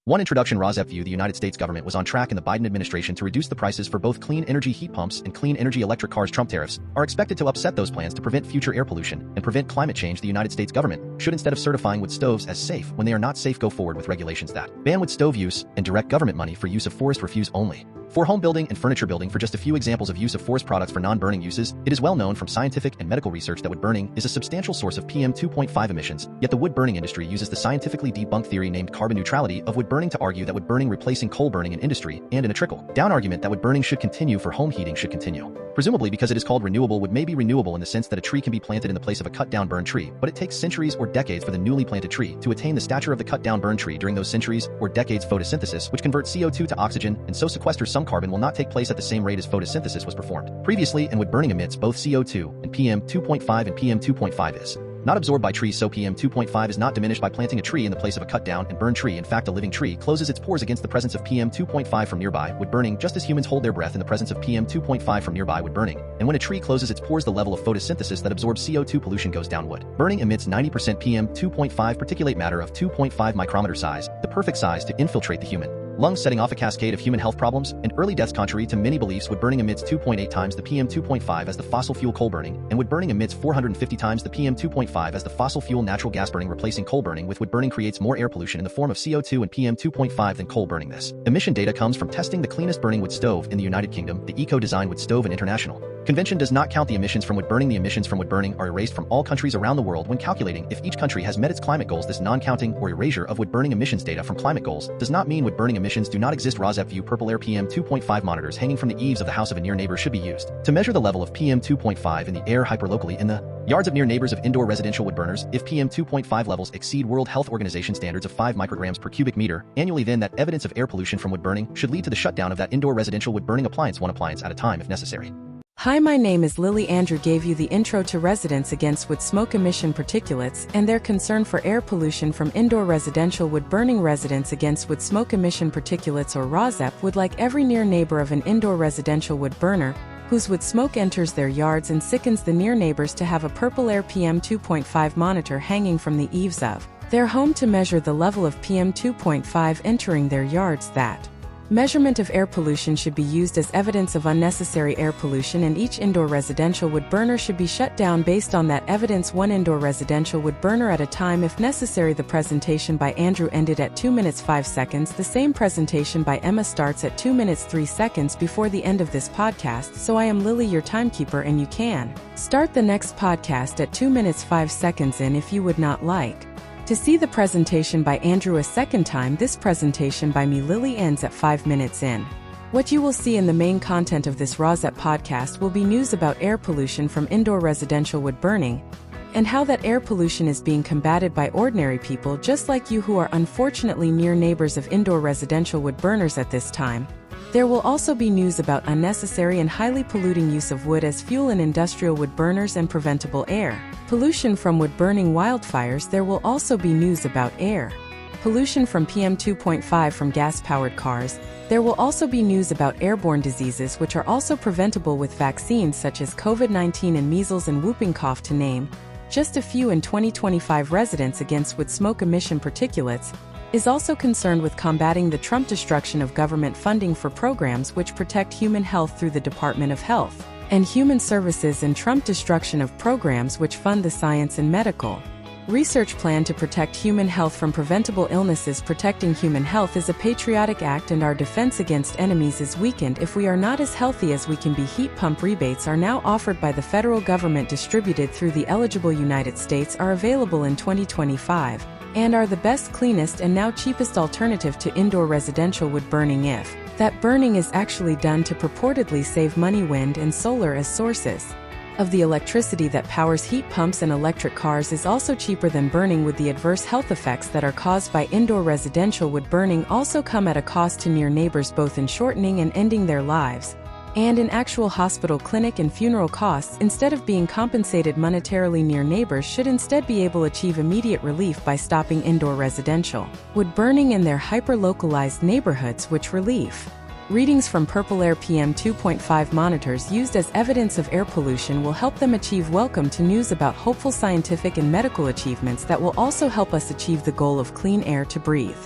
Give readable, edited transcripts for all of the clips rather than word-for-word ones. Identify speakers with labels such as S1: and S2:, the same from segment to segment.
S1: One introduction RAWSEP view the United States government was on track in the Biden administration to reduce the prices for both clean energy heat pumps and clean energy electric cars. Trump tariffs are expected to upset those plans to prevent future air pollution and prevent climate change. The United States government should, instead of certifying wood stoves as safe when they are not safe, go forward with regulations that ban wood stove use and direct government money for use of forest refuse only. For home building and furniture building, for just a few examples of use of forest products for non-burning uses, it is well known from scientific and medical research that wood burning is a substantial source of PM 2.5 emissions, yet the wood burning industry uses the scientifically debunked theory named carbon neutrality of wood burning to argue that wood burning replacing coal burning in industry, and in a trickle-down argument that wood burning should continue for home heating should continue. Presumably because it is called renewable, wood may be renewable in the sense that a tree can be planted in the place of a cut-down burned tree, but it takes centuries or decades for the newly planted tree to attain the stature of the cut-down burned tree. During those centuries or decades, photosynthesis, which converts CO2 to oxygen and so sequesters some carbon, will not take place at the same rate as photosynthesis was performed previously, and wood burning emits both CO2 and PM 2.5, and PM 2.5 is not absorbed by trees, so PM 2.5 is not diminished by planting a tree in the place of a cut down and burned tree. In fact, a living tree closes its pores against the presence of PM 2.5 from nearby wood burning, just as humans hold their breath in the presence of PM 2.5 from nearby wood burning. And when a tree closes its pores, the level of photosynthesis that absorbs CO2 pollution goes down. Wood burning emits 90% PM 2.5 particulate matter of 2.5 micrometer size, the perfect size to infiltrate the human lungs, setting off a cascade of human health problems and early deaths. Contrary to many beliefs, wood burning emits 2.8 times the PM 2.5 as the fossil fuel coal burning, and wood burning emits 450 times the PM 2.5 as the fossil fuel natural gas burning. Replacing coal burning with wood burning creates more air pollution in the form of CO2 and PM 2.5 than coal burning. This emission data comes from testing the cleanest burning wood stove in the United Kingdom, the Eco-Design Wood Stove, and International Convention does not count the emissions from wood burning. The emissions from wood burning are erased from all countries around the world when calculating if each country has met its climate goals. This non-counting or erasure of wood burning emissions data from climate goals does not mean wood burning emissions do not exist. RAWSEP view purple air PM 2.5 monitors hanging from the eaves of the house of a near neighbor should be used to measure the level of PM 2.5 in the air hyperlocally in the yards of near neighbors of indoor residential wood burners. If PM 2.5 levels exceed World Health Organization standards of 5 micrograms per cubic meter annually, then that evidence of air pollution from wood burning should lead to the shutdown of that indoor residential wood burning appliance, one appliance at a time if necessary.
S2: Hi, my name is Lily. Andrew gave you the intro to Residents Against Wood Smoke Emission Particulates and their concern for air pollution from indoor residential wood burning. Residents Against Wood Smoke Emission Particulates, or RAWSEP, would like every near neighbor of an indoor residential wood burner whose wood smoke enters their yards and sickens the near neighbors to have a purple air PM 2.5 monitor hanging from the eaves of their home to measure the level of PM 2.5 entering their yards. That measurement of air pollution should be used as evidence of unnecessary air pollution, and each indoor residential wood burner should be shut down based on that evidence, one indoor residential wood burner at a time if necessary. The presentation by Andrew ended at 2 minutes 5 seconds. The same presentation by Emma starts at 2 minutes 3 seconds before the end of this podcast. So I am Lily, your timekeeper, and you can start the next podcast at 2 minutes 5 seconds in if you would not like to see the presentation by Andrew a second time. This presentation by me, Lily, ends at 5 minutes in. What you will see in the main content of this RAWSEP podcast will be news about air pollution from indoor residential wood burning and how that air pollution is being combated by ordinary people just like you who are unfortunately near neighbors of indoor residential wood burners at this time. There will also be news about unnecessary and highly polluting use of wood as fuel in industrial wood burners and preventable air pollution from wood burning wildfires. There will also be news about air pollution from PM 2.5 from gas-powered cars. There will also be news about airborne diseases which are also preventable with vaccines such as COVID-19 and measles and whooping cough, to name just a few. In 2025, Residents Against Wood Smoke Emission Particulates is also concerned with combating the Trump destruction of government funding for programs which protect human health through the Department of Health and Human Services, and Trump destruction of programs which fund the science and medical research plan to protect human health from preventable illnesses. Protecting human health is a patriotic act, and our defense against enemies is weakened if we are not as healthy as we can be. Heat pump rebates are now offered by the federal government, distributed through the eligible United States, are available in 2025, and are the best, cleanest, and now cheapest alternative to indoor residential wood burning if that burning is actually done to purportedly save money. Wind and solar as sources of the electricity that powers heat pumps and electric cars is also cheaper than burning wood. The adverse health effects that are caused by indoor residential wood burning also come at a cost to near neighbors, both in shortening and ending their lives, and in actual hospital, clinic, and funeral costs. Instead of being compensated monetarily, near neighbors should instead be able to achieve immediate relief by stopping indoor residential wood burning in their hyper-localized neighborhoods, which relief readings from purple air PM 2.5 monitors used as evidence of air pollution will help them achieve. Welcome to news about hopeful scientific and medical achievements that will also help us achieve the goal of clean air to breathe.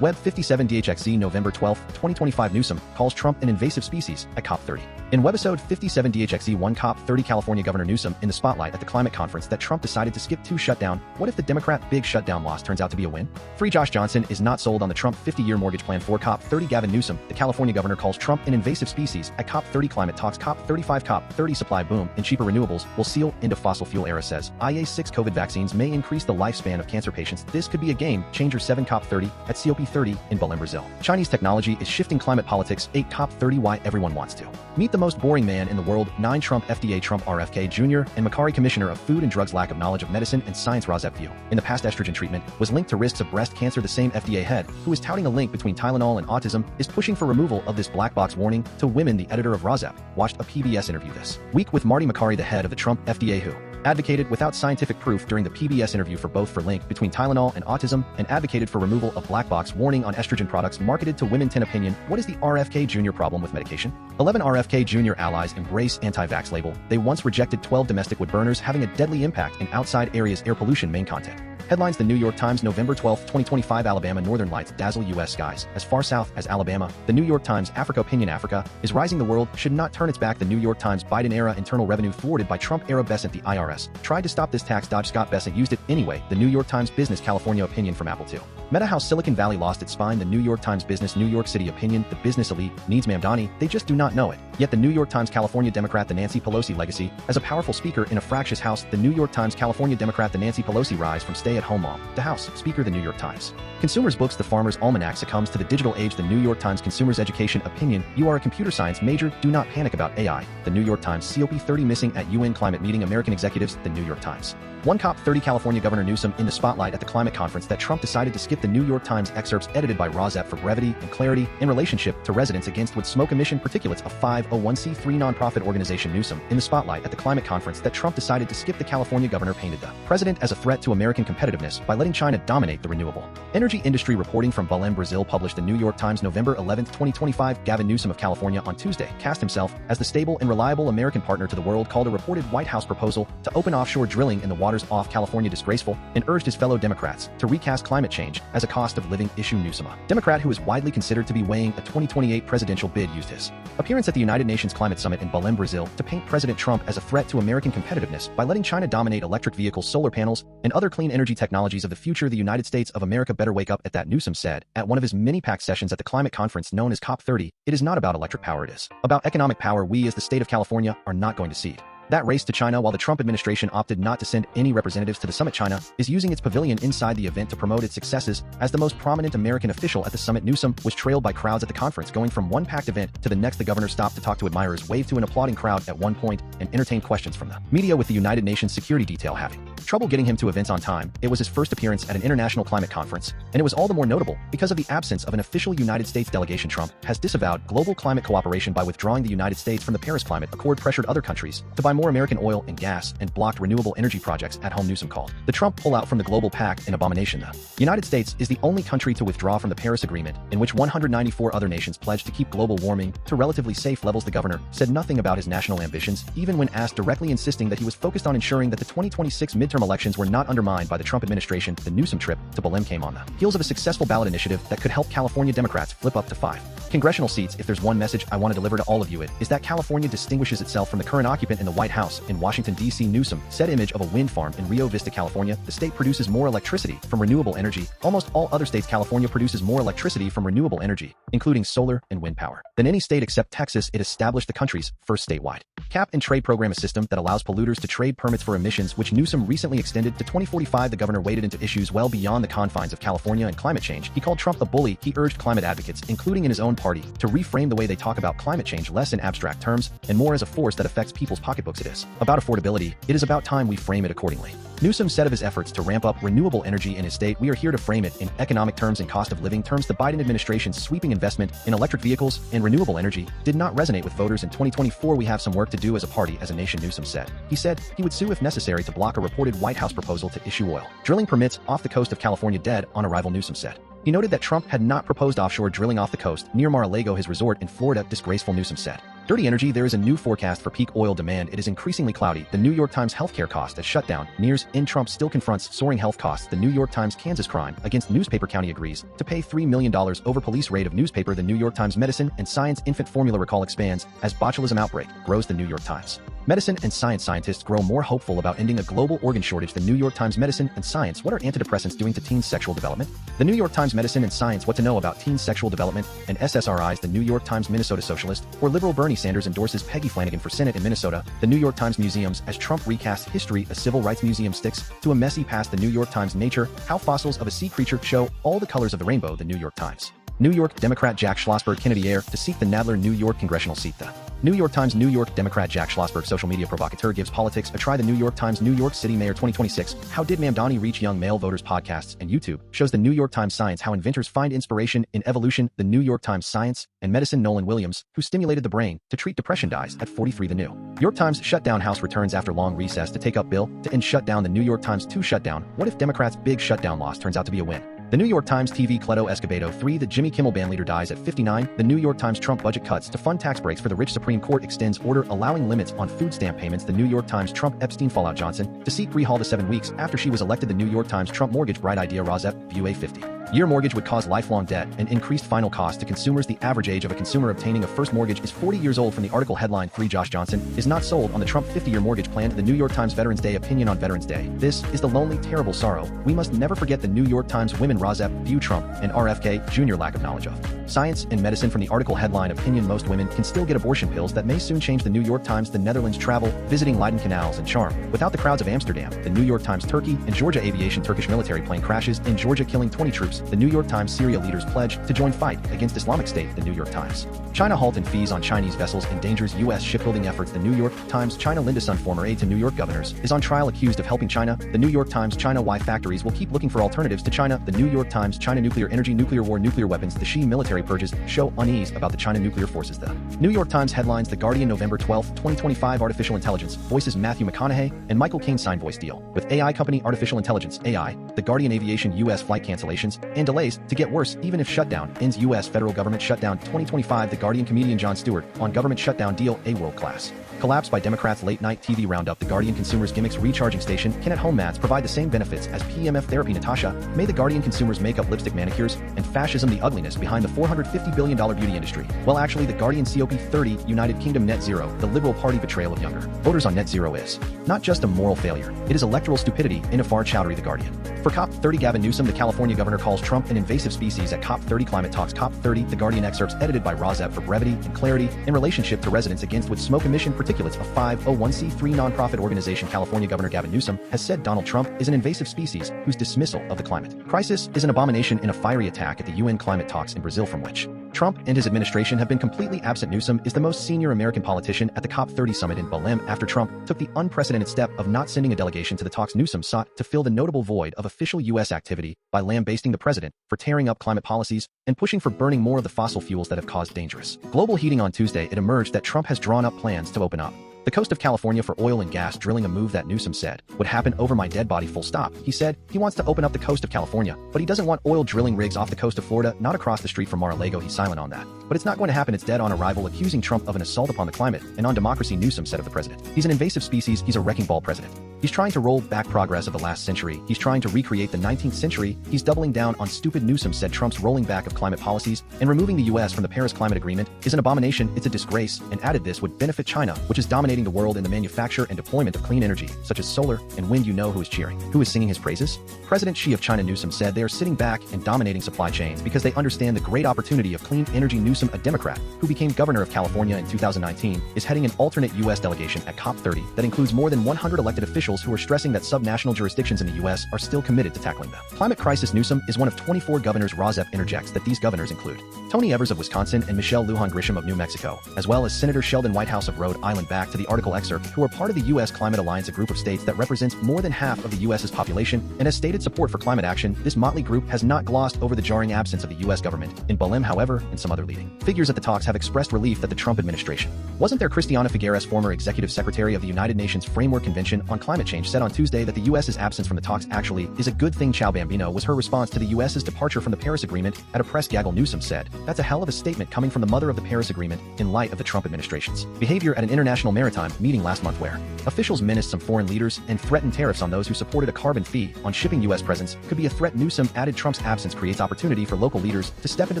S1: 57DHXZi November 12, 2025 Newsom calls Trump an invasive species at COP30. In Webisode 57DHXZi COP30 California Governor Newsom in the spotlight at the climate conference that Trump decided to skip to Shutdown. What if the Democrat big shutdown loss turns out to be a win? Free Josh Johnson is not sold on the Trump 50-year mortgage plan for COP30. Gavin Newsom, the California governor, calls Trump an invasive species at COP30 climate talks. COP30 supply boom and cheaper renewables will seal into fossil fuel era, says IA6 COVID vaccines may increase the lifespan of cancer patients. This could be a game changer. 7 COP30 at COP30 in Belém, Brazil. Chinese technology is shifting climate politics. 8 COP30 Why Everyone Wants to. Meet the most boring man in the world. 9 Trump FDA Trump RFK Jr. and Makary Commissioner of Food and Drugs lack of knowledge of medicine and science. RAWSEP view in the past estrogen treatment was linked to risks of breast cancer. The same FDA head who is touting a link between Tylenol and autism is pushing for removal of this black box warning to women. The editor of RAWSEP watched a PBS interview this week with Marty Makary, the head of the Trump FDA, who advocated without scientific proof during the PBS interview for link between Tylenol and autism and advocated for removal of black box warning on estrogen products marketed to women. 10 opinion. What is the RFK Jr. problem with medication? 11 RFK Jr. allies embrace anti-vax label. They once rejected 12 domestic wood burners having a deadly impact in outside areas. Air pollution main content. Headlines. The New York Times November 12, 2025 Alabama northern lights dazzle U.S. skies as far south as Alabama. The New York Times Africa opinion. Africa is rising. The world should not turn its back. The New York Times Biden era internal revenue thwarted by Trump era. Bessent. The IRS tried to stop this tax dodge. Scott Bessent used it anyway. The New York Times Business. California opinion from Apple II. Meta. How Silicon Valley lost its spine. The New York Times Business. New York City opinion. The business elite needs Mamdani. They just do not know it. Yet the New York Times California Democrat. The Nancy Pelosi legacy as a powerful speaker in a fractious House. The New York Times California Democrat. The Nancy Pelosi rise from stay-at-home mom to House Speaker. The New York Times Consumers Books. The Farmer's Almanac succumbs to the digital age. The New York Times Consumers Education opinion. You are a computer science major. Do not panic about AI. The New York Times COP30 missing at UN climate meeting. American executives. The New York Times 1 COP30 California Governor Newsom in the spotlight at the climate conference that Trump decided to skip. The New York Times excerpts edited by RAWSEP for brevity and clarity in relationship to residents against wood smoke emission particulates. A 501c3 nonprofit organization. Newsom in the spotlight at the climate conference that Trump decided to skip. The California governor painted the president as a threat to American competitiveness by letting China dominate the renewable energy industry. Reporting from Belém, Brazil. Published. The New York Times November 11, 2025 Gavin Newsom of California on Tuesday cast himself as the stable and reliable American partner to the world, called a reported White House proposal to open offshore drilling in the waters off California disgraceful, and urged his fellow Democrats to recast climate change as a cost of living issue. Newsom, a Democrat who is widely considered to be weighing a 2028 presidential bid, used his appearance at the United Nations Climate Summit in Belém, Brazil to paint President Trump as a threat to American competitiveness by letting China dominate electric vehicles, solar panels, and other clean energy technologies of the future. The United States of America better wake up at that, Newsom said at one of his many packed sessions at the climate conference known as COP30. It is not about electric power, it is about economic power. We as the state of California are not going to cede that race to China. While the Trump administration opted not to send any representatives to the summit, China is using its pavilion inside the event to promote its successes. As the most prominent American official at the summit, Newsom was trailed by crowds at the conference, going from one packed event to the next. The governor stopped to talk to admirers, waved to an applauding crowd at one point, and entertained questions from the media, with the United Nations security detail having trouble getting him to events on time. It was his first appearance at an international climate conference, and it was all the more notable because of the absence of an official United States delegation. Trump has disavowed global climate cooperation by withdrawing the United States from the Paris Climate Accord, pressured other countries to buy more American oil and gas, and blocked renewable energy projects at home. Newsom called the Trump pullout from the global pact an abomination. The United States is the only country to withdraw from the Paris Agreement, in which 194 other nations pledged to keep global warming to relatively safe levels. The governor said nothing about his national ambitions, even when asked directly, insisting that he was focused on ensuring that the 2026 midterm elections were not undermined by the Trump administration. The Newsom trip to Belém came on the heels of a successful ballot initiative that could help California Democrats flip up to 5 congressional seats. If there's one message I want to deliver to all of you, it is that California distinguishes itself from the current occupant in the White House in Washington, D.C. Newsom said image of a wind farm in Rio Vista, California. The state produces more electricity from renewable energy. Almost all other states. California produces more electricity from renewable energy, including solar and wind power, than any state except Texas. It established the country's first statewide cap and trade program, a system that allows polluters to trade permits for emissions, which Newsom recently extended to 2045. The governor waded into issues well beyond the confines of California and climate change. He called Trump a bully. He urged climate advocates, including in his own party, to reframe the way they talk about climate change, less in abstract terms and more as a force that affects people's pocketbooks. It is about affordability. It is about time we frame it accordingly. Newsom said of his efforts to ramp up renewable energy in his state, "We are here to frame it in economic terms and cost of living terms." The Biden administration's sweeping investment in electric vehicles and renewable energy did not resonate with voters in 2024. "We have some work to do as a party, as a nation," Newsom said. He said he would sue if necessary to block a reported White House proposal to issue oil drilling permits off the coast of California. Dead on arrival, Newsom said He noted that Trump had not proposed offshore drilling off the coast near Mar-a-Lago, his resort in Florida. Disgraceful, Newsom said. Dirty energy. There is a new forecast for peak oil demand. It is increasingly cloudy. The New York Times healthcare cost at shutdown nears in. Trump still confronts soaring health costs. The New York Times Kansas crime against newspaper county agrees to pay $3 million over police raid of newspaper. The New York Times medicine and science infant formula recall expands as botulism outbreak grows. The New York Times medicine and science scientists grow more hopeful about ending a global organ shortage. The New York Times medicine and science. What are antidepressants doing to teens' sexual development? The New York Times medicine and science. What to know about teens' sexual development and SSRIs. The New York Times Minnesota socialist or liberal Bernie Sanders endorses Peggy Flanagan for Senate in Minnesota. The New York Times museums as Trump recasts history. A civil rights museum sticks to a messy past. The New York Times nature. How fossils of a sea creature show all the colors of the rainbow. The New York Times. New York Democrat Jack Schlossberg Kennedy heir to seek the Nadler New York congressional seat. The New York Times. New York Democrat Jack Schlossberg social media provocateur gives politics a try. The New York Times. New York City Mayor 2026. How did Mamdani reach young male voters? Podcasts and YouTube shows. The New York Times Science. How inventors find inspiration in evolution. The New York Times Science and Medicine. Nolan Williams, who stimulated the brain to treat depression, dies at 43. The New York Times. Shutdown. House returns after long recess to take up bill to end shutdown. The New York Times. 2 Shutdown. What if Democrats' big shutdown loss turns out to be a win? The New York Times. TV Cleto Escobedo 3. The Jimmy Kimmel bandleader dies at 59. The New York Times. Trump budget cuts to fund tax breaks for the rich. Supreme Court extends order allowing limits on food stamp payments. The New York Times. Trump Epstein fallout. Johnson to seek rehaul to 7 weeks after she was elected. The New York Times. Trump mortgage bright idea. RAWSEP view. A 50-year mortgage would cause lifelong debt and increased final cost to consumers. The average age of a consumer obtaining a first mortgage is 40 years old. From the article headline 3. Josh Johnson is not sold on the Trump 50-year mortgage plan. The New York Times. Veterans Day opinion on Veterans Day. This is the lonely, terrible sorrow we must never forget. The New York Times. Women. RAWSEP view Trump and RFK Jr. lack of knowledge of science and medicine. From the article headline opinion. Most women can still get abortion pills that may soon change. The New York Times. The Netherlands. Travel, visiting Leiden canals and charm without the crowds of Amsterdam. The New York Times. Turkey and Georgia aviation. Turkish military plane crashes in Georgia killing 20 troops. The New York Times. Syria leaders pledge to join fight against Islamic State. The New York Times. China halt and fees on Chinese vessels endangers U.S. shipbuilding efforts. The New York Times. China. Linda Sun, former aide to New York governors, is on trial accused of helping China. The New York Times. China. Why factories will keep looking for alternatives to China. The New York Times. China. Nuclear energy, nuclear war, nuclear weapons. The Xi military purges show unease about the China nuclear forces. The New York Times headlines. The Guardian. November 12, 2025. Artificial intelligence voices Matthew McConaughey and Michael Caine sign voice deal with AI company Artificial Intelligence AI. The Guardian. Aviation U.S. flight cancellations and delays to get worse even if shutdown ends. U.S. federal government shutdown 2025. The Guardian. Comedian Jon Stewart on government shutdown deal. A world class collapse by Democrats. Late night TV roundup. The Guardian. Consumers gimmicks recharging station. Can at-home mats provide the same benefits as PMF therapy? Natasha May. The Guardian. Consumers makeup, lipstick, manicures, and fascism. The ugliness behind the $450 billion beauty industry. Well, actually, the Guardian. COP30 United Kingdom net zero. The Liberal Party betrayal of younger voters on net zero is not just a moral failure, it is electoral stupidity. Inafar Chowdhury. The Guardian. For COP30, Gavin Newsom, the California governor, calls Trump an invasive species at COP30 climate talks. COP30. The Guardian. Excerpts edited by RAWSEP for brevity and clarity in relationship to residents against with smoke emission particulates. A 501c3 nonprofit organization. California Governor Gavin Newsom has said Donald Trump is an invasive species whose dismissal of the climate crisis is an abomination in a fiery attack at the UN climate talks in Brazil, from which Trump and his administration have been completely absent. Newsom is the most senior American politician at the COP30 summit in Belém after Trump took the unprecedented step of not sending a delegation to the talks. Newsom sought to fill the notable void of official U.S. activity by lambasting the president for tearing up climate policies and pushing for burning more of the fossil fuels that have caused dangerous global heating. On Tuesday, it emerged that Trump has drawn up plans to open up the coast of California for oil and gas drilling, a move that Newsom said would happen over my dead body. Full stop. He said he wants to open up the coast of California, but he doesn't want oil drilling rigs off the coast of Florida, not across the street from Mar-a-Lago. He's silent on that. But it's not going to happen. It's dead on arrival, accusing Trump of an assault upon the climate and on democracy. Newsom said of the president, he's an invasive species, he's a wrecking ball president. He's trying to roll back progress of the last century. He's trying to recreate the 19th century. He's doubling down on stupid. Newsom said Trump's rolling back of climate policies and removing the U.S. from the Paris Climate Agreement is an abomination, it's a disgrace, and added this would benefit China, which is dominating the world in the manufacture and deployment of clean energy, such as solar and wind. You know who is cheering? Who is singing his praises? President Xi of China. Newsom said they are sitting back and dominating supply chains because they understand the great opportunity of clean energy. Newsom, a Democrat who became governor of California in 2019, is heading an alternate U.S. delegation at COP30 that includes more than 100 elected officials who are stressing that subnational jurisdictions in the U.S. are still committed to tackling the climate crisis. Newsom is one of 24 governors. RAWSEP interjects that these governors include Tony Evers of Wisconsin and Michelle Lujan Grisham of New Mexico, as well as Senator Sheldon Whitehouse of Rhode Island back to the article excerpt, who are part of the U.S. Climate Alliance, a group of states that represents more than half of the U.S.'s population and has stated support for climate action. This motley group has not glossed over the jarring absence of the U.S. government in Belém, however, and some other leading figures at the talks have expressed relief that the Trump administration wasn't there. Christiana Figueres, former executive secretary of the United Nations Framework Convention on Climate Change, said on Tuesday that the U.S.'s absence from the talks actually is a good thing. Ciao Bambino was her response to the U.S.'s departure from the Paris Agreement. At a press gaggle, Newsom said, "That's a hell of a statement coming from the mother of the Paris Agreement in light of the Trump administration's behavior at an international maritime meeting last month where officials menaced some foreign leaders and threatened tariffs on those who supported a carbon fee on shipping. U.S. presence could be a threat." Newsom added Trump's absence creates opportunity for local leaders to step into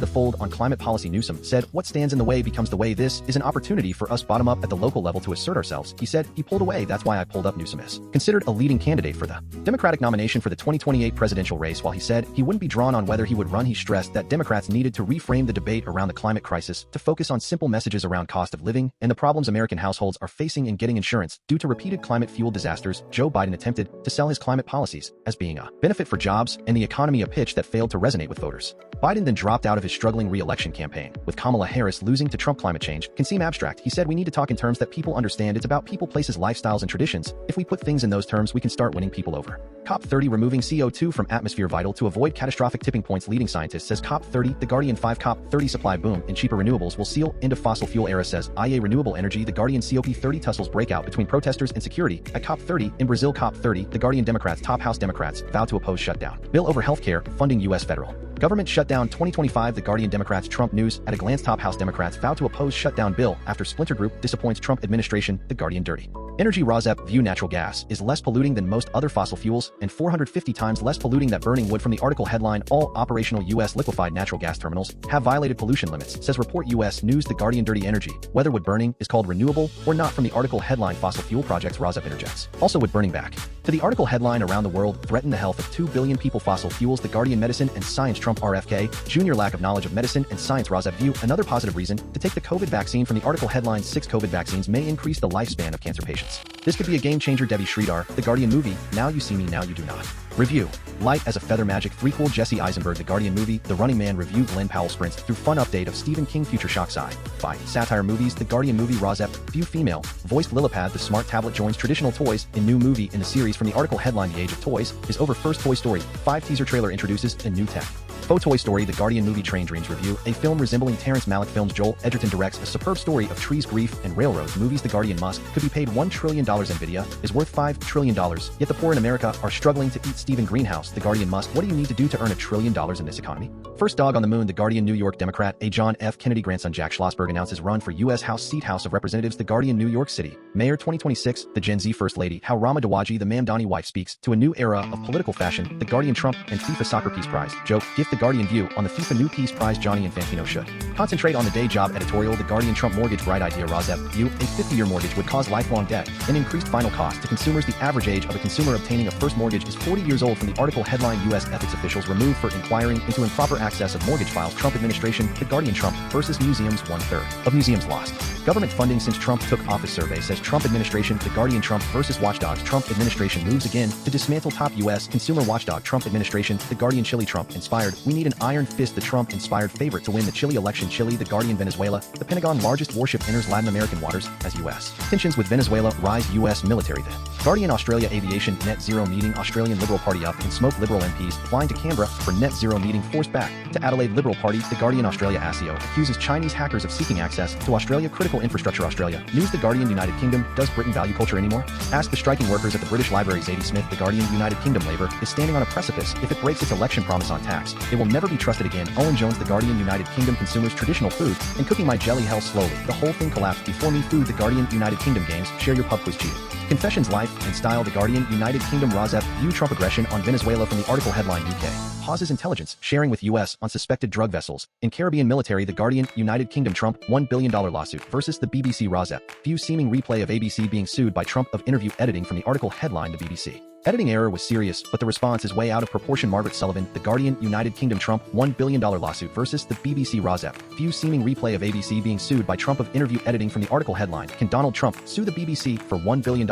S1: the fold on climate policy. Newsom said, "What stands in the way becomes the way. This is an opportunity for us bottom up at the local level to assert ourselves." He said he pulled away. "That's why I pulled up." Newsom is considered a leading candidate for the Democratic nomination for the 2028 presidential race. While he said he wouldn't be drawn on whether he would run, he stressed that Democrats needed to reframe the debate around the climate crisis to focus on simple messages around cost of living and the problems American households are facing in getting insurance due to repeated climate-fueled disasters. Joe Biden attempted to sell his climate policies as being a benefit for jobs and the economy, a pitch that failed to resonate with voters. Biden then dropped out of his struggling re-election campaign, with Kamala Harris losing to Trump. Climate change can seem abstract. He said, "We need to talk in terms that people understand. It's about people, places, lifestyles, and traditions. If we put things in those terms, we can start winning people over." COP30 removing CO2 from atmosphere vital to avoid catastrophic tipping points. Leading scientist says COP30, The Guardian. 5 COP30 supply boom and cheaper renewables will seal end of fossil fuel era, says IA Renewable Energy. The Guardian. COP30 tussles breakout between protesters and security at COP30 in Brazil. COP30, The Guardian. Democrats, top House Democrats vow to oppose shutdown bill over healthcare funding. U.S. federal government shutdown 2025. The Guardian. Democrats Trump news at a glance. Top House Democrats vow to oppose shutdown bill after splinter group disappoints Trump administration. The Guardian. Dirty energy. RAWSEP view natural gas is less polluting than most other fossil fuels and 450 times less polluting than burning wood. From the article headline, all operational U.S. liquefied natural gas terminals have violated pollution limits, says report. U.S. News. The Guardian. Dirty energy, whether wood burning is called renewable or not. From the article headline, fossil fuel projects RAWSEP interjects also wood burning back to the article headline, around the world threaten the health of 2 billion people. Fossil fuels. The Guardian. Medicine and science Trump RFK Jr. lack of knowledge of medicine and science. RAWSEP view another positive reason to take the COVID vaccine. From the article headline, 6 COVID vaccines may increase the lifespan of cancer patients. This could be a game changer. Debbie Sridhar. The Guardian. Movie Now You See Me, Now You Do Not. Review light as a feather. Magic 3 cool. Jesse Eisenberg. The Guardian. Movie The Running Man review. Glenn Powell sprints through fun update of Stephen King future shock sci-fi satire movies. The Guardian. Movie RAWSEP view female voiced Lillipad. The smart tablet joins traditional toys in new movie in the series. From the article headline, The Age of Toys is over. First Toy Story 5 teaser trailer introduces a new tech. Faux Toy Story. The Guardian. Movie Train Dreams review, a film resembling Terrence Malick films. Joel Edgerton directs a superb story of trees, grief, and railroads. Movies. The Guardian. Musk could be paid $1 trillion. Nvidia is worth $5 trillion, yet the poor in America are struggling to eat. Stephen Greenhouse. The Guardian. Musk, what do you need to do to earn $1 trillion in this economy? First dog on the moon. The Guardian. New York Democrat A. John F. Kennedy grandson Jack Schlossberg announces run for U.S. House seat. House of Representatives. The Guardian. New York City Mayor 2026. The Gen Z First Lady how Rama Dawaji, the Mamdani wife, speaks to a new era of political fashion. The Guardian. Trump and FIFA Soccer Peace Prize joke gift. The Guardian. View on the FIFA new Peace Prize. Johnny Infantino should concentrate on the day job. Editorial. The Guardian. Trump mortgage bright idea. RAWSEP view, a 50-year mortgage would cause lifelong debt and increased final cost to consumers. The average age of a consumer obtaining a first mortgage is 40 years old. From the article headline, U.S. ethics officials removed for inquiring into improper access of mortgage files. Trump administration. The Guardian. Trump versus museums. 1/3 of museums lost government funding since Trump took office. Survey says Trump administration. The Guardian. Trump versus watchdogs. Trump administration moves again to dismantle top U.S. consumer watchdog. Trump administration. The Guardian. Chile. Trump inspired. We need an iron fist. The Trump inspired favorite to win the Chile election. Chile. The Guardian. Venezuela. The Pentagon largest warship enters Latin American waters as U.S. tensions with Venezuela rise. U.S. military. The Guardian. Australia aviation net zero meeting. Australian Liberal Party up in smoke. Liberal MPs flying to Canberra for net zero meeting forced back to Adelaide. Liberal Party. The Guardian. Australia ASIO accuses Chinese hackers of seeking access to Australia critical infrastructure. Australia news. The Guardian. United Kingdom. Does Britain value culture anymore? Ask the striking workers at the British Library. Zadie Smith. The Guardian. United Kingdom Labour is standing on a precipice if it breaks its election promise on tax. It will never be trusted again. Owen Jones. The Guardian. United Kingdom consumers traditional food and cooking my jelly hell slowly. The whole thing collapsed before me. Food. The Guardian. United Kingdom games. Share your pub quiz cheating. Confessions, life, and style. The Guardian. United Kingdom. RAWSEP view Trump aggression on Venezuela. From the article headline, UK pauses intelligence sharing with U.S. on suspected drug vessels in Caribbean military. The Guardian. United Kingdom. Trump $1 billion lawsuit versus the BBC. RAWSEP view seeming replay of ABC being sued by Trump of interview editing. From the article headline, the BBC editing error was serious, but the response is way out of proportion. Margaret Sullivan. The Guardian. United Kingdom. Trump $1 billion lawsuit versus the BBC. RAWSEP view seeming replay of ABC being sued by Trump of interview editing. From the article headline, can Donald Trump sue the BBC for $1 billion,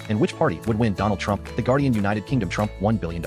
S1: and which party would win? Donald Trump. The Guardian. United Kingdom. Trump $1 billion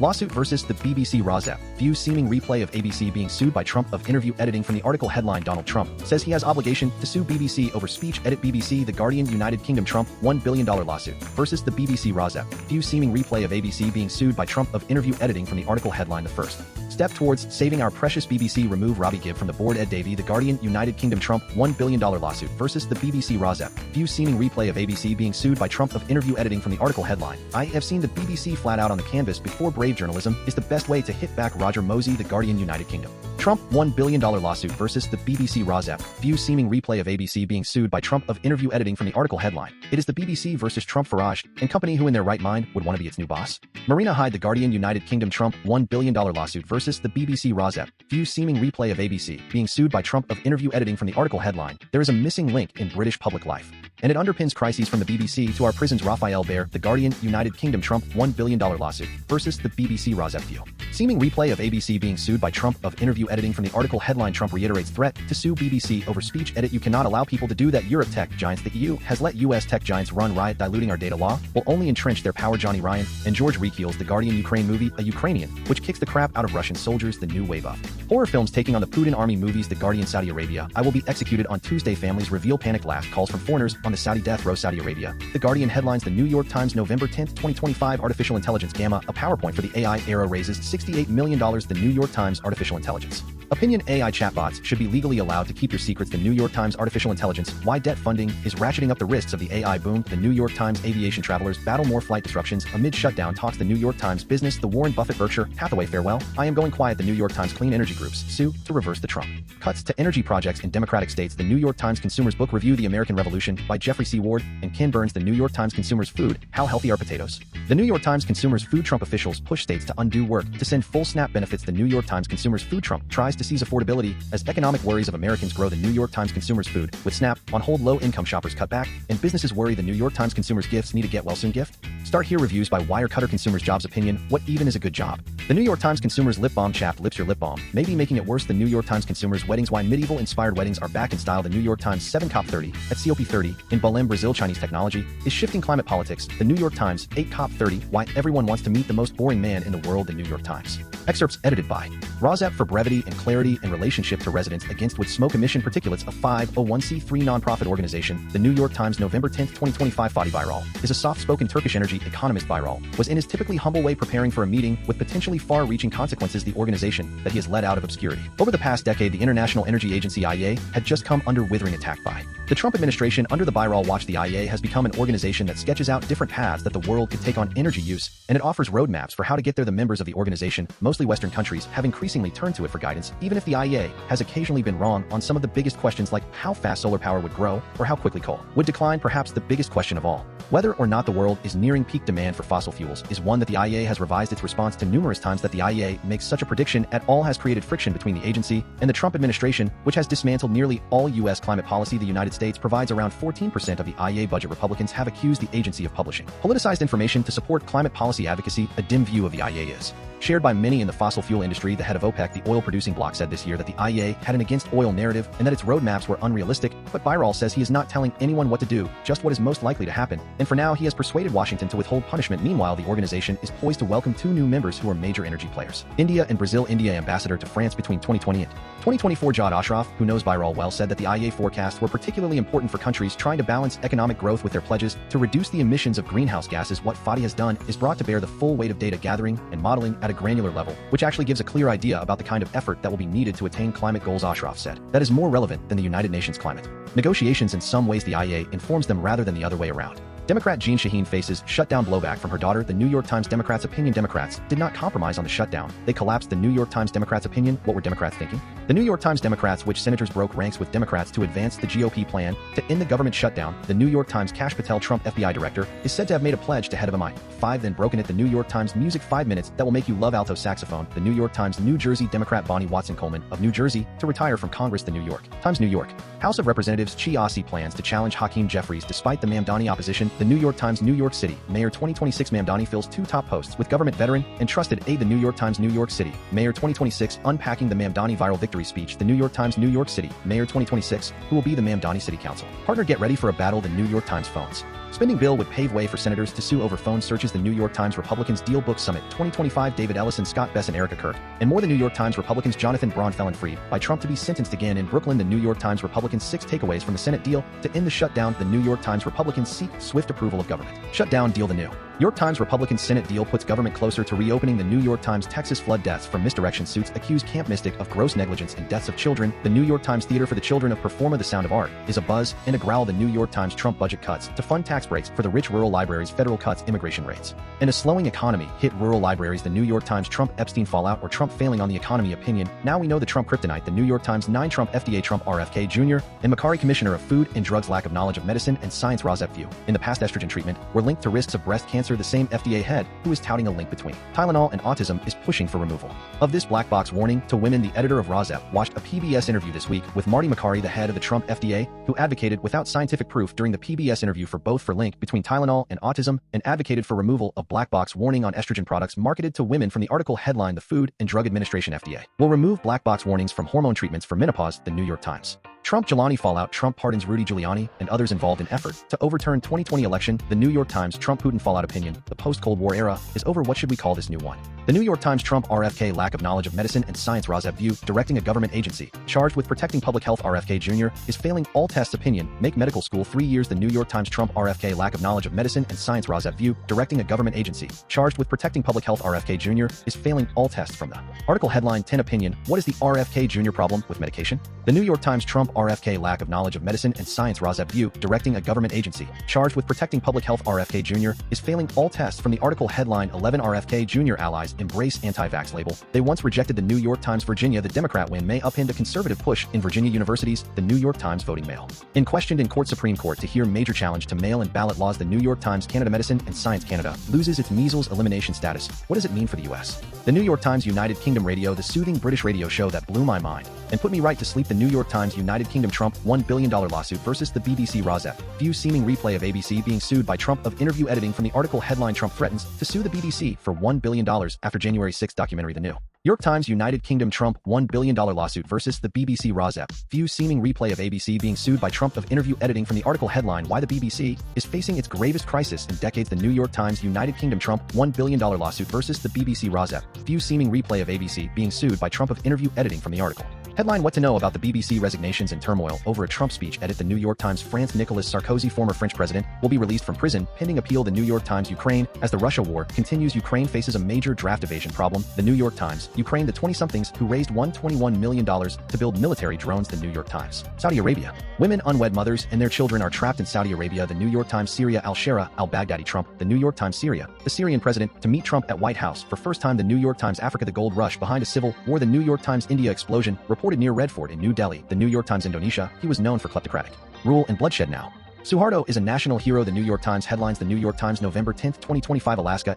S1: Lawsuit versus the BBC RAWSEP. Views seeming replay of ABC being sued by Trump of interview editing from the article headline Donald Trump says he has obligation to sue BBC over speech edit BBC The Guardian United Kingdom Trump $1 billion lawsuit versus the BBC RAWSEP. Views seeming replay of ABC being sued by Trump of interview editing from the article headline The first step towards saving our precious BBC remove Robbie Gibb from the board Ed Davey The Guardian United Kingdom Trump $1 billion lawsuit versus the BBC RAWSEP. Views seeming replay of ABC being sued by Trump of interview editing from the article headline I have seen the BBC flat out on the canvas before brave journalism is the best way to hit back Roger Mosey The Guardian United Kingdom. Trump $1 billion lawsuit versus the BBC RAWSEP. Views seeming replay of ABC being sued by Trump of interview editing from the article headline. It is the BBC versus Trump Farage and company who in their right mind would want to be its new boss. Marina Hyde The Guardian United Kingdom Trump $1 billion lawsuit versus the BBC RAWSEP. Views seeming replay of ABC being sued by Trump of interview editing from the article headline. There is a missing link in British public life. And it underpins crises from the BBC to our prisons Raphael Bear The Guardian United Kingdom Trump $1 billion lawsuit versus the BBC RAWSEP view. Seeming replay of ABC being sued by Trump of interview editing from the article headline Trump reiterates threat to sue BBC over speech edit. You cannot allow people to do that. Europe tech giants. The EU has let US tech giants run riot diluting our data law will only entrench their power. Johnny Ryan and George Rekeel's The Guardian Ukraine movie A Ukrainian which kicks the crap out of Russian soldiers. The new wave of horror films taking on the Putin army movies. The Guardian Saudi Arabia I will be executed on Tuesday. Families reveal panic last calls from foreigners on the Saudi death row. Saudi Arabia. The Guardian headlines The New York Times November 10, 2025 Artificial Intelligence Gamma a PowerPoint for the AI era raises $68 million. The New York Times Artificial Intelligence Opinion AI chatbots should be legally allowed to keep your secrets. The New York Times Artificial Intelligence Why debt funding is ratcheting up the risks of the AI boom. The New York Times Aviation travelers battle more flight disruptions amid shutdown talks. The New York Times Business The Warren Buffett Berkshire Hathaway farewell I am going quiet. The New York Times Clean Energy Groups sue to reverse the Trump cuts to energy projects in Democratic states. The New York Times Consumers Book Review The American Revolution by Jeffrey C. Ward and Ken Burns. The New York Times Consumers Food How Healthy Are Potatoes? The New York Times Consumers Food Trump officials push states to undo work to send full SNAP benefits. The New York Times Consumers Food Trump tries to seize affordability as economic worries of Americans grow. The New York Times Consumers Food with SNAP on hold. Low-income shoppers cut back and businesses worry. The New York Times Consumers Gifts need a get well soon gift. Start here. Reviews by Wirecutter. Consumers Jobs Opinion What even is a good job? The New York Times Consumers Lip Balm Chapped lips. Your lip balm may be making it worse. The New York Times Consumers Weddings Why medieval inspired weddings are back in style. The New York Times 7 COP30 at COP30 in Belém, Brazil. Chinese technology is shifting climate politics. The New York Times 8 COP30 Why Everyone Wants to Meet the Most Boring Man in the World. The New York Times excerpts edited by RAWSEP for brevity and clarity in relationship to residents against wood smoke emission particulates. A 501c3 nonprofit organization. The New York Times November 10, 2025 Fatih Birol is a soft-spoken Turkish energy economist. Birol was in his typically humble way preparing for a meeting with potentially far-reaching consequences. The organization that he has led out of obscurity. Over the past decade, the International Energy Agency IEA had just come under withering attack by the Trump administration. Under the Birol watch, the IEA has become an organization that sketches out different paths that the world could take on energy use, and it offers roadmaps for how to get there. The members of the organization, mostly Western countries, have increasingly turned to it for guidance, even if the IEA has occasionally been wrong on some of the biggest questions like how fast solar power would grow or how quickly coal would decline. Perhaps the biggest question of all, whether or not the world is nearing peak demand for fossil fuels, is one that the IEA has revised its response to numerous times. That the IEA makes such a prediction at all has created friction between the agency and the Trump administration, which has dismantled nearly all U.S. climate policy. The United States provides around 14% of the IEA budget. Republicans have accused the agency of publishing politicized information to support climate policy advocacy. A dim view of the IEA is shared by many in the fossil fuel industry. The head of OPEC, the oil-producing bloc, said this year that the IEA had an against oil narrative and that its roadmaps were unrealistic, but Birol says he is not telling anyone what to do, just what is most likely to happen, and for now he has persuaded Washington to withhold punishment. Meanwhile, the organization is poised to welcome 2 new members who are major energy players. India and Brazil. India ambassador to France between 2020 and 2024 Jawad Ashraf, who knows Birol well, said that the IEA forecasts were particularly important for countries trying to balance economic growth with their pledges to reduce the emissions of greenhouse gases. What Fatih has done is brought to bear the full weight of data gathering and modeling at a granular level, which actually gives a clear idea about the kind of effort that will be needed to attain climate goals. Ashraf said that is more relevant than the United Nations climate negotiations. In some ways, the IEA informs them rather than the other way around. Democrat Jean Shaheen faces shutdown blowback from her daughter. The New York Times Democrats opinion. Democrats did not compromise on the shutdown. They collapsed. The New York Times Democrats opinion. What were Democrats thinking? The New York Times Democrats, which senators broke ranks with Democrats to advance the GOP plan to end the government shutdown. The New York Times Kash Patel, Trump FBI director, is said to have made a pledge to head of MI5, then broken it. The New York Times Music 5 minutes that will make you love alto saxophone. The New York Times New Jersey Democrat Bonnie Watson Coleman of New Jersey to retire from Congress. The New York Times New York House of Representatives Chi Ossie plans to challenge Hakeem Jeffries despite the Mamdani opposition. The New York Times, New York City, Mayor 2026 Mamdani fills 2 top posts with government veteran and trusted aide. The New York Times, New York City, Mayor 2026 unpacking the Mamdani viral victory speech. The New York Times, New York City, Mayor 2026, who will be the Mamdani City Council partner. Get ready for a battle. The New York Times phones spending bill would pave way for senators to sue over phone searches. The New York Times Republicans Deal Book Summit 2025. David Ellison, Scott Bess, and Erica Kirk. And more. The New York Times Republicans Jonathan Braun felon freed by Trump to be sentenced again in Brooklyn. The New York Times Republicans 6 takeaways from the Senate deal to end the shutdown. The New York Times Republicans seek swift approval of government shutdown deal. The New York Times Republican Senate deal puts government closer to reopening. The New York Times Texas flood deaths from misdirection suits accuse Camp Mystic of gross negligence and deaths of children. The New York Times Theater for the Children of Performa. The Sound of Art is a buzz and a growl. The New York Times Trump budget cuts to fund tax breaks for the rich. Rural libraries, federal cuts immigration rates, and a slowing economy hit rural libraries. The New York Times Trump Epstein fallout or Trump failing on the economy opinion. Now we know the Trump kryptonite. The New York Times 9 Trump FDA Trump RFK Jr. and Makary Commissioner of Food and Drugs lack of knowledge of medicine and science. RAWSEP view in the past estrogen treatment were linked to risks of breast cancer. The same FDA head who is touting a link between Tylenol and autism is pushing for removal of this black box warning to women. The editor of RAWSEP watched a PBS interview this week with Marty Makary, the head of the Trump FDA, who advocated without scientific proof during the PBS interview for both for link between Tylenol and autism and advocated for removal of black box warning on estrogen products marketed to women. From the article headline, The Food and Drug Administration FDA will remove black box warnings from hormone treatments for menopause. The New York Times. Trump Giuliani fallout. Trump pardons Rudy Giuliani and others involved in effort to overturn 2020 election. The New York Times Trump Putin fallout opinion. The post-Cold War era is over. What should we call this new one? The New York Times Trump RFK lack of knowledge of medicine and science. RAWSEP view directing a government agency charged with protecting public health. RFK Jr. is failing all tests. Opinion make medical school 3 years. The New York Times Trump RFK lack of knowledge of medicine and science. RAWSEP view directing a government agency charged with protecting public health. RFK Jr. is failing all tests. From the article headline 10 opinion. What is the RFK Jr. problem with medication? The New York Times Trump RFK lack of knowledge of medicine and science. RAWSEP view directing a government agency charged with protecting public health. RFK Jr. is failing all tests. From the article headline 11 RFK Jr. allies embrace anti-vax label. They once rejected. The New York Times Virginia. The Democrat win may upend a conservative push in Virginia universities. The New York Times voting mail in questioned in court. Supreme Court to hear major challenge to mail and ballot laws. The New York Times Canada Medicine and Science Canada loses its measles elimination status. What does it mean for the U.S.? The New York Times United Kingdom Radio. The soothing British radio show that blew my mind and put me right to sleep. The New York Times United Kingdom Trump $1 billion lawsuit versus the BBC. RAWSEP view seeming replay of ABC being sued by Trump of interview editing. From the article headline Trump threatens to sue the BBC for $1 billion after January 6 documentary. The New York Times United Kingdom Trump $1 billion lawsuit versus the BBC. RAWSEP view seeming replay of ABC being sued by Trump of interview editing. From the article headline Why the BBC is facing its gravest crisis in decades. The New York Times United Kingdom Trump $1 billion lawsuit versus the BBC. RAWSEP view seeming replay of ABC being sued by Trump of interview editing. From the article headline What to know about the BBC resignations and turmoil over a Trump speech. Edit. The New York Times France Nicolas Sarkozy, former French president, will be released from prison pending appeal. The New York Times Ukraine. As the Russia war continues, Ukraine faces a major draft evasion problem. The New York Times Ukraine. The 20-somethings who raised $121 million to build military drones. The New York Times Saudi Arabia. Women, unwed mothers, and their children are trapped in Saudi Arabia. The New York Times Syria. Al-Shara al-Baghdadi. Trump. The New York Times Syria. The Syrian president to meet Trump at White House for first time. The New York Times Africa. The gold rush behind a civil war. The New York Times India explosion reported near Red Fort in New Delhi. The New York Times Indonesia. He was known for kleptocratic rule and bloodshed. Now Suharto is a national hero. The New York Times headlines. The New York Times November 10, 2025. Alaska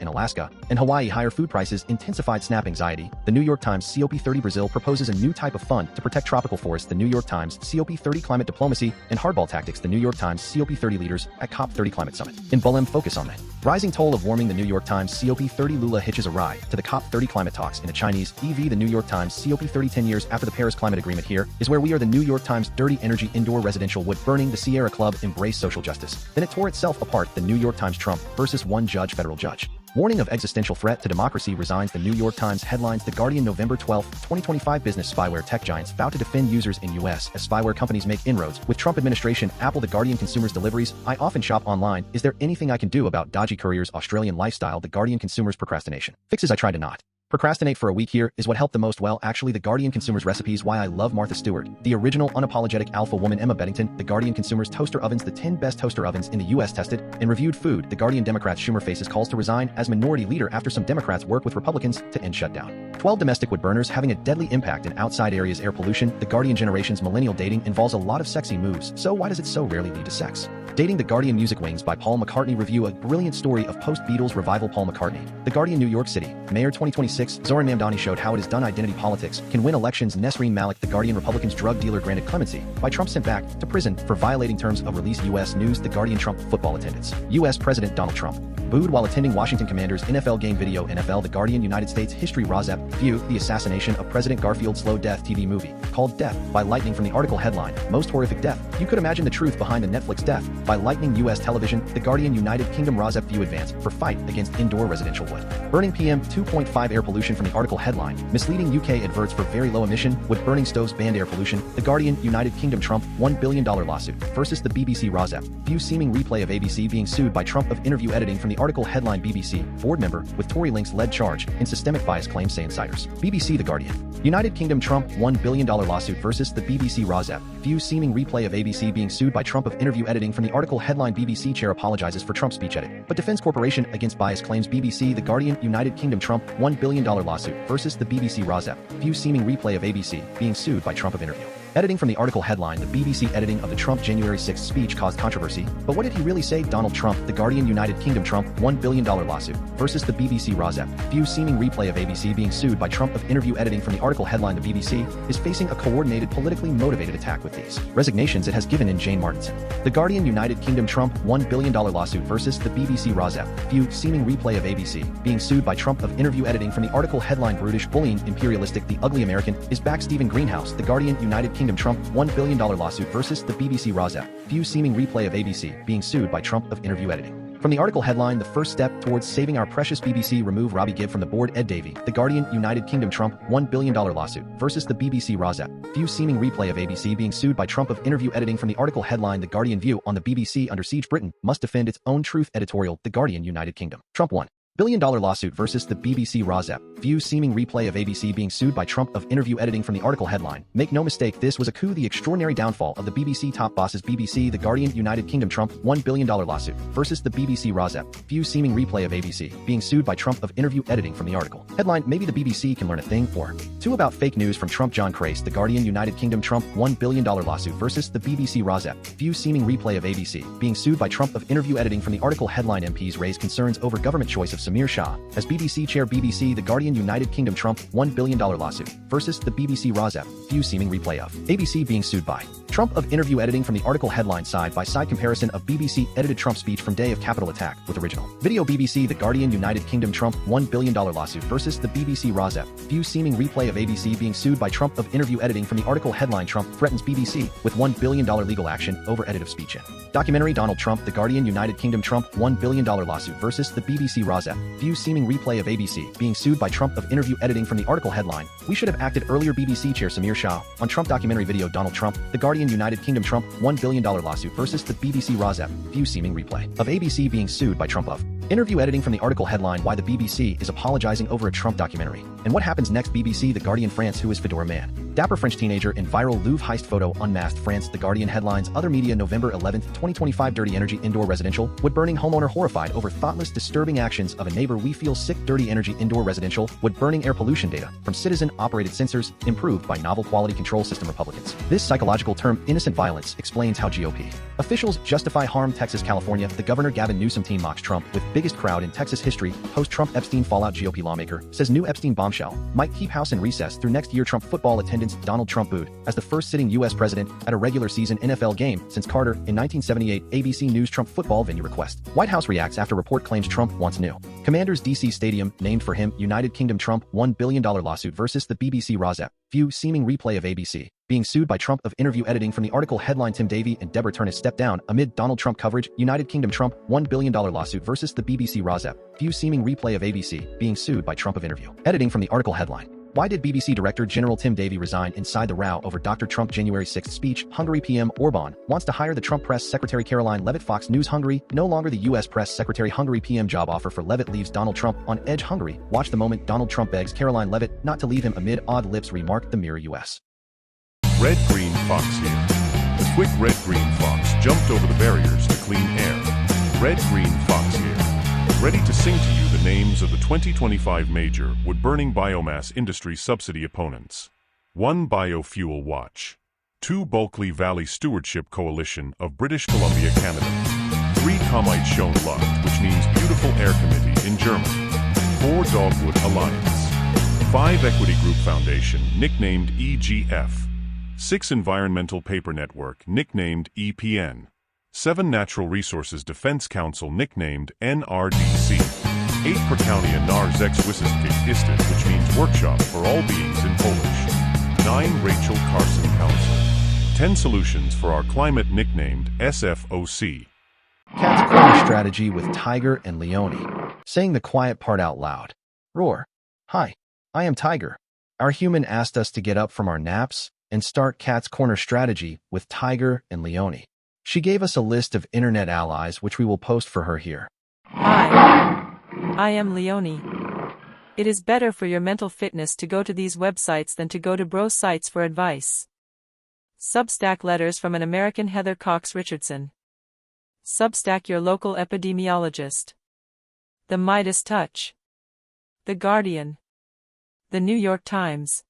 S1: and Hawaii higher food prices intensified SNAP anxiety. The New York Times COP30 Brazil proposes a new type of fund to protect tropical forests. The New York Times COP30 climate diplomacy and hardball tactics. The New York Times COP30 leaders at COP30 climate summit in Belém focus on the rising toll of warming. The New York Times COP30 Lula hitches a ride to the COP30 climate talks in a Chinese EV. The New York Times COP30 10 years after the Paris Climate Agreement. Here is where we are. The New York Times dirty energy indoor residential wood burning. The Sierra Club embrace social justice. Then it tore itself apart. The New York Times Trump versus one judge federal judge. Warning of existential threat to democracy resigns. The New York Times headlines. The Guardian November 12, 2025. Business spyware tech giants vow to defend users in U.S. as spyware companies make inroads with Trump administration. Apple. The Guardian consumers deliveries. I often shop online. Is there anything I can do about dodgy couriers? Australian lifestyle. The Guardian consumers procrastination fixes. I try to not procrastinate for a week. Here is what helped the most. Well, actually, the Guardian Consumers recipes. Why I love Martha Stewart, the original unapologetic alpha woman. Emma Beddington. The Guardian Consumers toaster ovens. The 10 best toaster ovens in the U.S. tested and reviewed. Food. The Guardian Democrats. Schumer faces calls to resign as minority leader after some Democrats work with Republicans to end shutdown. 12 domestic wood burners having a deadly impact in outside areas. Air pollution. The Guardian generation's millennial dating involves a lot of sexy moves. So why does it so rarely lead to sex? Dating the Guardian Music Wings by Paul McCartney review a brilliant story of post-Beatles revival Paul McCartney. The Guardian New York City, Mayor 2026, Zoran Mamdani showed how it is done identity politics can win elections. Nesreen Malik, the Guardian Republicans drug dealer granted clemency by Trump sent back to prison for violating terms of release. U.S. News, the Guardian Trump football attendance. U.S. President Donald Trump booed while attending Washington Commanders NFL game video. NFL, the Guardian United States history. RAWSEP, view the assassination of President Garfield slow death TV movie called Death by Lightning from the article headline, most horrific death. You could imagine the truth behind the Netflix Death by Lightning. U.S. television, the Guardian United Kingdom RAWSEP view advance for fight against indoor residential wood burning. PM 2.5 air pollution from the article headline, misleading. UK adverts for very low emission wood burning stoves banned air pollution. The Guardian United Kingdom Trump $1 billion lawsuit versus the BBC. RAWSEP, view seeming replay of ABC being sued by Trump of interview editing from the article headline. BBC board member with Tory links led charge in systemic bias claims, say insiders. BBC. The Guardian United Kingdom Trump $1 billion lawsuit versus the BBC. RAWSEP, view seeming replay of ABC being sued by Trump of interview editing from the article headline. BBC chair apologizes for Trump speech edit but defends corporation against bias claims. BBC. The Guardian United Kingdom Trump $1 billion lawsuit versus the BBC. RAWSEP, view seeming replay of ABC being sued by Trump of interview editing from the article headline. The BBC editing of the Trump January 6 speech caused controversy, but what did he really say? Donald Trump. The Guardian United Kingdom Trump $1 billion lawsuit versus the BBC. RAWSEP, view seeming replay of ABC being sued by Trump of interview editing from the article headline. The BBC is facing a coordinated, politically motivated attack with these resignations it has given in Jane Martinson. The Guardian United Kingdom Trump $1 billion lawsuit versus the BBC. RAWSEP, view seeming replay of ABC being sued by Trump of interview editing from the article headline. Brutish, bullying, imperialistic, the ugly American is back. Stephen Greenhouse, the Guardian United Kingdom Trump $1 billion lawsuit versus the BBC. RAWSEP, view seeming replay of ABC being sued by Trump of interview editing. From the article headline, the first step towards saving our precious BBC. Remove Robbie Gibb from the board. Ed Davey, the Guardian United Kingdom Trump $1 billion lawsuit versus the BBC. RAWSEP, view seeming replay of ABC being sued by Trump of interview editing from the article headline. The Guardian view on the BBC under siege. Britain must defend its own truth. Editorial, the Guardian United Kingdom Trump $1 billion lawsuit versus the BBC. RAWSEP, view seeming replay of ABC being sued by Trump of interview editing from the article headline. Make no mistake, this was a coup, the extraordinary downfall of the BBC top bosses. BBC. The Guardian United Kingdom Trump $1 billion lawsuit versus the BBC. RAWSEP, view seeming replay of ABC being sued by Trump of interview editing from the article headline. Maybe the BBC can learn a thing or two about fake news from Trump. John Crace, the Guardian United Kingdom Trump $1 billion lawsuit versus the BBC. RAWSEP, view seeming replay of ABC being sued by Trump of interview editing from the article headline. MPs raise concerns over government choice of Samir Shah as BBC chair. BBC. The Guardian United Kingdom Trump $1 billion lawsuit versus the BBC. RAWSEP, view seeming replay of ABC being sued by Trump of interview editing from the article headline. Side-by-side comparison of BBC edited Trump speech from day of Capitol attack with original video. BBC. The Guardian United Kingdom Trump $1 billion lawsuit versus the BBC. RAWSEP, view seeming replay of ABC being sued by Trump of interview editing from the article headline. Trump threatens BBC with $1 billion legal action over edit of speech in documentary. Donald Trump, the Guardian United Kingdom Trump $1 billion lawsuit versus the BBC. RAWSEP, view seeming replay of ABC being sued by Trump of interview editing from the article headline. We should have acted earlier. BBC chair Samir Shah on Trump documentary video. Donald Trump, the Guardian United Kingdom Trump $1 billion lawsuit versus the BBC. RAWSEP, view seeming replay of ABC being sued by Trump of interview editing from the article headline. Why the BBC is apologizing over a Trump documentary and what happens next. BBC. The Guardian France, who is Fedora man? Dapper French teenager in viral Louvre heist photo unmasked. France. The Guardian headlines. Other media November 11, 2025. Dirty energy indoor residential wood burning homeowner horrified over thoughtless disturbing actions of a neighbor. We feel sick. Dirty energy indoor residential wood burning air pollution data from citizen operated sensors improved by novel quality control system. Republicans. This psychological term innocent violence explains how GOP officials justify harm. Texas. California. The Governor Gavin Newsom team mocks Trump with biggest crowd in Texas history. Post-Trump Epstein fallout. GOP lawmaker says new Epstein bombshell might keep House in recess through next year. Trump football attendance. Donald Trump booed as the first sitting U.S. president at a regular season NFL game since Carter in 1978. ABC News. Trump football venue request. White House reacts after report claims Trump wants new Commanders. D.C. stadium named for him. United Kingdom Trump $1 billion lawsuit versus the BBC. RAWSEP, view seeming replay of ABC being sued by Trump of interview editing from the article headline. Tim Davey and Deborah Turnus step down amid Donald Trump coverage. United Kingdom Trump $1 billion lawsuit versus the BBC. RAWSEP, view seeming replay of ABC being sued by Trump of interview editing from the article headline. Why did BBC Director General Tim Davey resign inside the row over Dr. Trump January 6 speech? Hungary. PM Orban wants to hire the Trump press secretary. Caroline Levitt. Fox News. Hungary no longer the U.S. press secretary. Hungary. PM job offer for Levitt leaves Donald Trump on edge. Hungary. Watch the moment Donald Trump begs Caroline Levitt not to leave him amid odd lips remark. The Mirror. U.S.
S3: Red Green Fox here. The quick red green fox jumped over the barriers to clean air. Red Green Fox here. Ready to sing to you the names of the 2025 major wood-burning biomass industry subsidy opponents. 1. Biofuel Watch. 2 Bulkley Valley Stewardship Coalition of British Columbia, Canada. 3 Kommite Schoen Luft, which means Beautiful Air Committee in German. 4 Dogwood Alliance. 5 Equity Group Foundation, nicknamed EGF. 6 Environmental Paper Network, nicknamed EPN. 7 Natural Resources Defense Council, nicknamed NRDC. 8 Prakaunia naar Zexwissenskik Istet, which means Workshop for All Beings in Polish. 9 Rachel Carson Council. 10 Solutions for Our Climate, nicknamed SFOC.
S1: Cat's corner strategy with Tiger and Leone. Saying the quiet part out loud. Roar. Hi, I am Tiger. Our human asked us to get up from our naps and start Cat's corner strategy with Tiger and Leone. She gave us a list of internet allies, which we will post for her here.
S4: Hi, I am Leone. It is better for your mental fitness to go to these websites than to go to bro sites for advice. Substack letters from an American Heather Cox Richardson. Substack your local epidemiologist. The Midas Touch. The Guardian. The New York Times.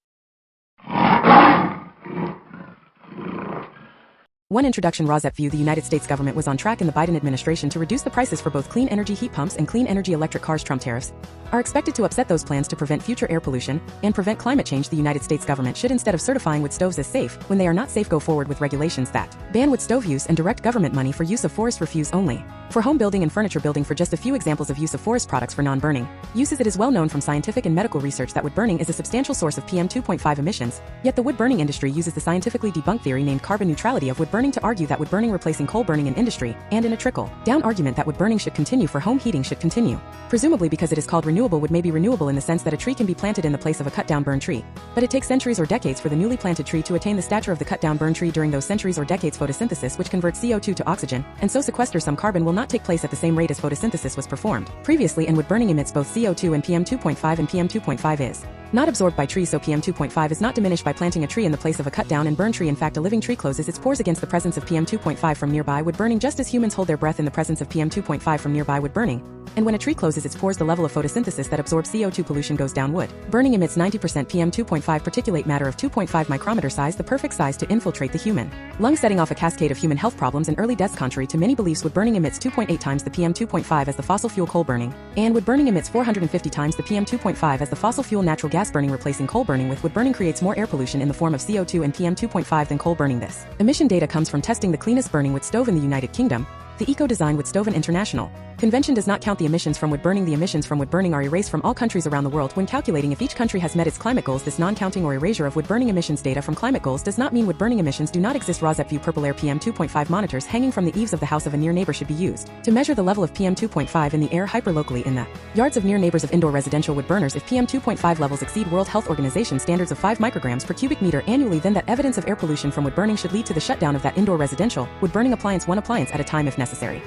S2: One introduction. RAWSEP view: the United States government was on track in the Biden administration to reduce the prices for both clean energy heat pumps and clean energy electric cars. Trump tariffs are expected to upset those plans to prevent future air pollution and prevent climate change. The United States government should, instead of certifying wood stoves as safe when they are not safe, go forward with regulations that ban wood stove use and direct government money for use of forest refuse only for home building and furniture building. For just a few examples of use of forest products for non-burning uses, it is well known from scientific and medical research that wood burning is a substantial source of PM 2.5 emissions, yet the wood burning industry uses the scientifically debunked theory named carbon neutrality of wood burning to argue that wood burning replacing coal burning in industry, and in a trickle-down argument that wood burning should continue for home heating should continue. Presumably because it is called renewable, wood may be renewable in the sense that a tree can be planted in the place of a cut-down burn tree. But it takes centuries or decades for the newly planted tree to attain the stature of the cut-down burn tree. During those centuries or decades, photosynthesis, which converts CO2 to oxygen, and so sequesters some carbon, will not take place at the same rate as photosynthesis was performed previously, and wood burning emits both CO2 and PM 2.5, and PM 2.5 is not absorbed by trees, so PM 2.5 is not diminished by planting a tree in the place of a cut-down and burn tree. In fact, a living tree closes its pores against the presence of PM 2.5 from nearby wood burning, just as humans hold their breath in the presence of PM 2.5 from nearby wood burning. And when a tree closes its pores, the level of photosynthesis that absorbs CO2 pollution goes down. Wood burning emits 90% PM 2.5 particulate matter of 2.5 micrometer size, the perfect size to infiltrate the human lung, setting off a cascade of human health problems and early deaths. Contrary to many beliefs, wood burning emits 2.8 times the PM 2.5 as the fossil fuel coal burning, and wood burning emits 450 times the PM 2.5 as the fossil fuel natural gas burning. Replacing coal burning with wood burning creates more air pollution in the form of CO2 and PM 2.5 than coal burning. This emission data comes from testing the cleanest burning wood stove in the United Kingdom. The Eco-Design Wood Stove and International Convention does not count the emissions from wood burning. The emissions from wood burning are erased from all countries around the world when calculating if each country has met its climate goals. This non-counting or erasure of wood burning emissions data from climate goals does not mean wood burning emissions do not exist. RAWSEP view: purple air. PM 2.5 monitors hanging from the eaves of the house of a near neighbor should be used to measure the level of PM 2.5 in the air hyperlocally in the yards of near neighbors of indoor residential wood burners. If PM 2.5 levels exceed World Health Organization standards of 5 micrograms per cubic meter annually, then that evidence of air pollution from wood burning should lead to the shutdown of that indoor residential wood burning appliance, one appliance at a time if necessary.